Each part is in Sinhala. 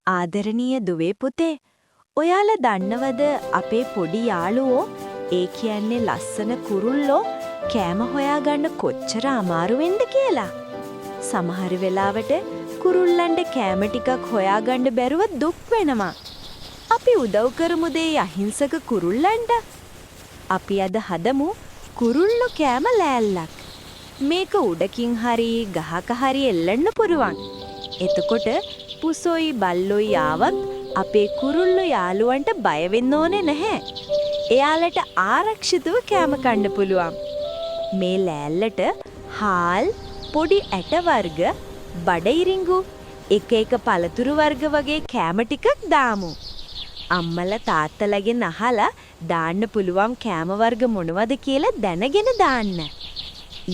ආදරණීය දුවේ පුතේ, ඔයාලා දන්නවද අපේ පොඩි යාළුවෝ ඒ කියන්නේ ලස්සන කුරුල්ලෝ කෑම හොයාගන්න කොච්චර අමාරු වෙන්ද කියලා? සමහර වෙලාවට කුරුල්ලන්ට කෑම ටිකක් හොයාගන්න බැරුව දුක් වෙනවා. අපි උදව් කරමුද ඒ අහිංසක කුරුල්ලන්ට? අපි අද හදමු කුරුල්ලෝ කෑම ලෑල්ලක්. මේක උඩකින් හරි ගහක හරි එල්ලන්න පුරුවන්. එතකොට පුසොයි බල්ලොයි ආවත් අපේ කුරුල්ලෝ යාළුවන්ට බය වෙන්න ඕනේ නැහැ. එයාලට ආරක්ෂිතව කෑම කන්න පුළුවන්. මේ ලෑල්ලට හාල්, පොඩි ඇට වර්ග, බඩඉරිඟු, එක එක පළතුරු වර්ග වගේ කෑම ටිකක් දාමු. අම්මලා තාත්තලාගෙන් අහලා දාන්න පුළුවන් කෑම වර්ග මොනවද කියලා දැනගෙන දාන්න.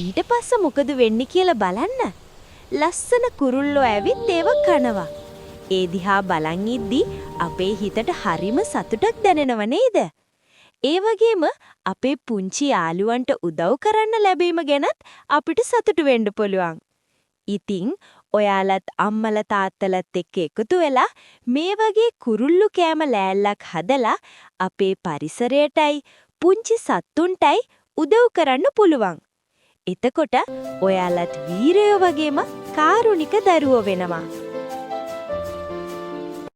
ඊට පස්සේ මොකද වෙන්නේ කියලා බලන්න. ලස්සන කුරුල්ලෝ ඇවිත් ඒව කනවා. ඒ දිහා බලන් ඉද්දි අපේ හිතට හරිම සතුටක් දැනෙනව නේද? ඒ වගේම අපේ පුංචි යාළුවන්ට උදව් කරන්න ලැබීම ගැනත් අපිට සතුටු වෙන්න පුළුවන්. ඉතින් ඔයාලත් අම්මලා තාත්තලාත් එක්ක එකතු වෙලා මේ වගේ කුරුල්ලු කෑම ලෑල්ලක් හදලා අපේ පරිසරයටයි පුංචි සත්තුන්ටයි උදව් කරන්න පුළුවන්. එතකොට ඔයාලත් වීරයෝ වගේම කාරුණික දරුවෝ වෙනවා.